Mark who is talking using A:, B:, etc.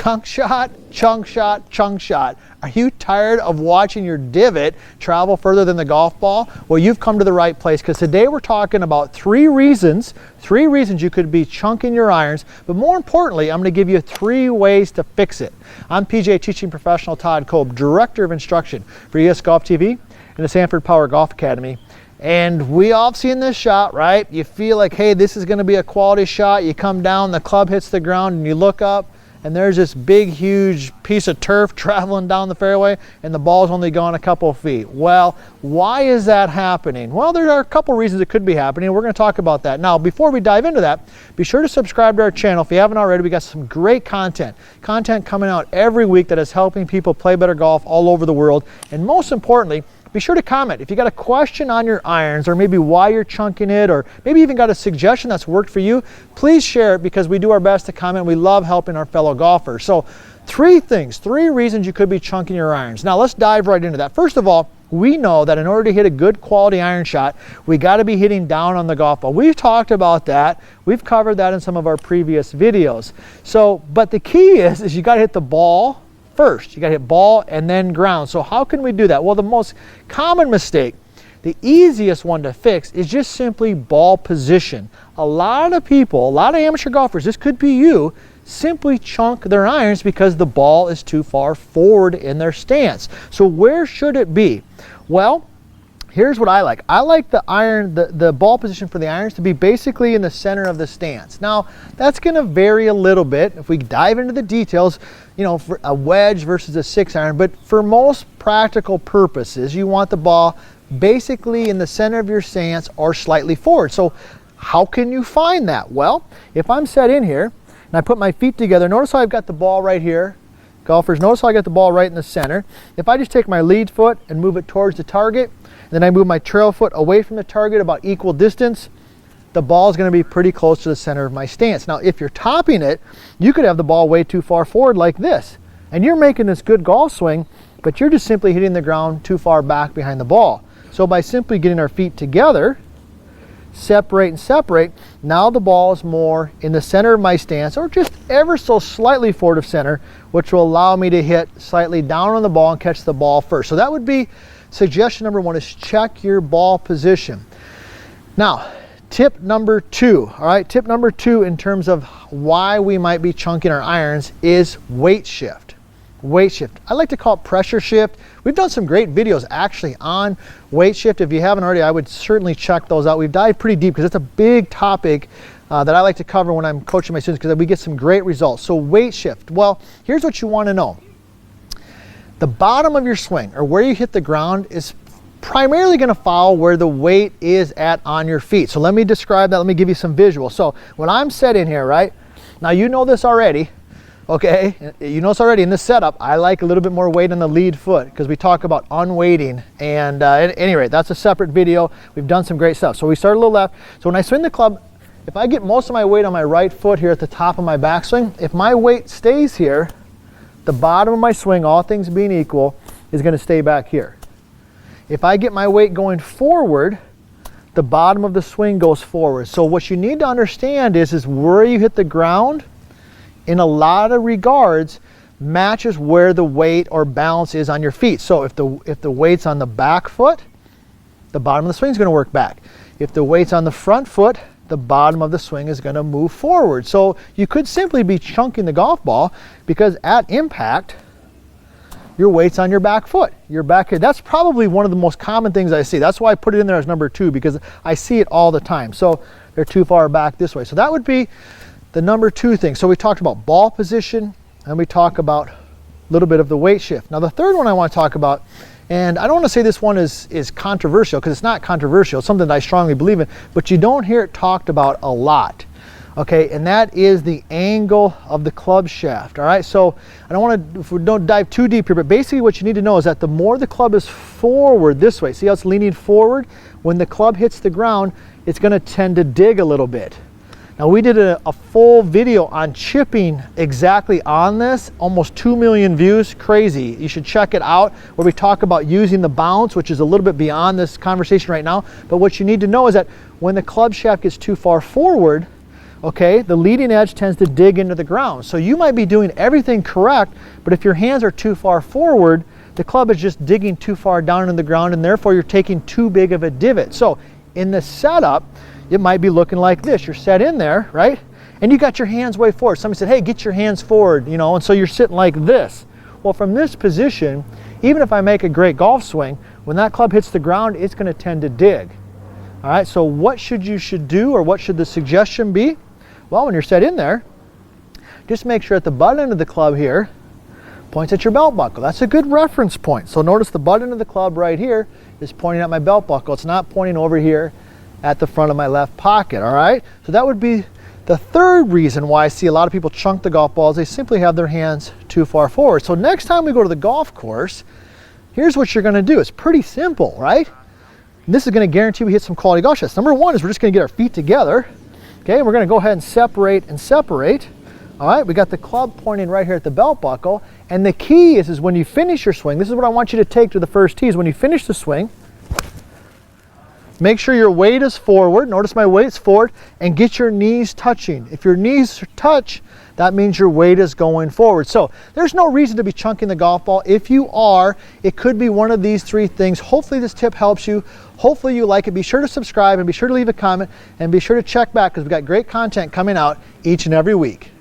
A: chunk shot, chunk shot, chunk shot. Are you tired of watching your divot travel further than the golf ball? Well, you've come to the right place, because today we're talking about three reasons you could be chunking your irons, but more importantly, I'm going to give you 3 ways to fix it. I'm PGA teaching professional Todd Kolb, Director of Instruction for ES Golf TV and the Sanford Power Golf Academy. And we all have seen this shot, right? You feel like, hey, this is going to be a quality shot. You come down, the club hits the ground, and you look up, and there's this big, huge piece of turf traveling down the fairway, and the ball's only gone a couple of feet. Well, why is that happening? Well, there are a couple reasons it could be happening. We're going to talk about that. Now, before we dive into that, be sure to subscribe to our channel. If you haven't already, we got some great content coming out every week that is helping people play better golf all over the world. And most importantly, be sure to comment. If you got a question on your irons, or maybe why you're chunking it, or maybe even got a suggestion that's worked for you, please share it, because we do our best to comment. We love helping our fellow golfers. So 3 reasons you could be chunking your irons. Now let's dive right into that. First of all, we know that in order to hit a good quality iron shot, we got to be hitting down on the golf ball. We've talked about that. We've covered that in some of our previous videos. So, but the key is you got to hit the ball first. You got to hit ball and then ground. So how can we do that? Well, the most common mistake, the easiest one to fix, is just simply ball position. A lot of people, a lot of amateur golfers, this could be you, simply chunk their irons because the ball is too far forward in their stance. So where should it be? Well, here's what I like. I like the ball position for the irons to be basically in the center of the stance. Now, that's going to vary a little bit if we dive into the details, you know, for a wedge versus a 6-iron, but for most practical purposes, you want the ball basically in the center of your stance or slightly forward. So how can you find that? Well, if I'm set in here and I put my feet together, notice how I've got the ball right here. Golfers, notice how I got the ball right in the center. If I just take my lead foot and move it towards the target, then I move my trail foot away from the target about equal distance, the ball is going to be pretty close to the center of my stance. Now, if you're topping it, you could have the ball way too far forward like this, and you're making this good golf swing, but you're just simply hitting the ground too far back behind the ball. So by simply getting our feet together, separate and separate, now the ball is more in the center of my stance, or just ever so slightly forward of center, which will allow me to hit slightly down on the ball and catch the ball first. So that would be suggestion number 1, is check your ball position. Now, tip number 2, all right, tip number 2 in terms of why we might be chunking our irons is weight shift. Weight shift. I like to call it pressure shift. We've done some great videos actually on weight shift. If you haven't already, I would certainly check those out. We've dived pretty deep because it's a big topic that I like to cover when I'm coaching my students, because we get some great results. So weight shift. Well, here's what you want to know. The bottom of your swing, or where you hit the ground, is primarily going to follow where the weight is at on your feet. So let me describe that. Let me give you some visual. So when I'm set in here, right? Now you know this already, okay? You know this already in this setup. I like a little bit more weight on the lead foot because we talk about unweighting. And at any rate, that's a separate video. We've done some great stuff. So we start a little left. So when I swing the club, if I get most of my weight on my right foot here at the top of my backswing, if my weight stays here, the bottom of my swing, all things being equal, is going to stay back here. If I get my weight going forward, the bottom of the swing goes forward. So what you need to understand is where you hit the ground, in a lot of regards, matches where the weight or balance is on your feet. So if the weight's on the back foot, the bottom of the swing is going to work back. If the weight's on the front foot, the bottom of the swing is going to move forward. So you could simply be chunking the golf ball because at impact, your weight's on your back foot. Your back here. That's probably one of the most common things I see. That's why I put it in there as number 2, because I see it all the time. So they're too far back this way. So that would be the number 2 thing. So we talked about ball position, and we talk about a little bit of the weight shift. Now the third one I want to talk about, and I don't want to say this one is controversial, because it's not controversial. It's something that I strongly believe in, but you don't hear it talked about a lot. Okay, and that is the angle of the club shaft. All right, so I don't want to, if we don't dive too deep here, but basically what you need to know is that the more the club is forward this way, see how it's leaning forward? When the club hits the ground, it's going to tend to dig a little bit. Now we did a full video on chipping exactly on this, almost 2 million views, crazy. You should check it out, where we talk about using the bounce, which is a little bit beyond this conversation right now. But what you need to know is that when the club shaft gets too far forward, okay, the leading edge tends to dig into the ground. So you might be doing everything correct, but if your hands are too far forward, the club is just digging too far down into the ground, and therefore you're taking too big of a divot. So in the setup, it might be looking like this. You're set in there, right? And you got your hands way forward. Somebody said, hey, get your hands forward, you know, and so you're sitting like this. Well, from this position, even if I make a great golf swing, when that club hits the ground, it's going to tend to dig. All right, so what should do, or what should the suggestion be? Well, when you're set in there, just make sure at the butt end of the club here points at your belt buckle. That's a good reference point. So notice the butt end of the club right here is pointing at my belt buckle. It's not pointing over here at the front of my left pocket, all right? So that would be the third reason why I see a lot of people chunk the golf balls. They simply have their hands too far forward. So next time we go to the golf course, here's what you're gonna do. It's pretty simple, right? And this is gonna guarantee we hit some quality golf shots. Number one is we're just gonna get our feet together. Okay, we're gonna go ahead and separate and separate. All right, we got the club pointing right here at the belt buckle. And the key is when you finish your swing, this is what I want you to take to the first tee, is when you finish the swing, make sure your weight is forward. Notice my weight's forward, and get your knees touching. If your knees touch, that means your weight is going forward. So there's no reason to be chunking the golf ball. If you are, it could be one of these three things. Hopefully this tip helps you. Hopefully you like it. Be sure to subscribe and be sure to leave a comment and be sure to check back because we've got great content coming out each and every week.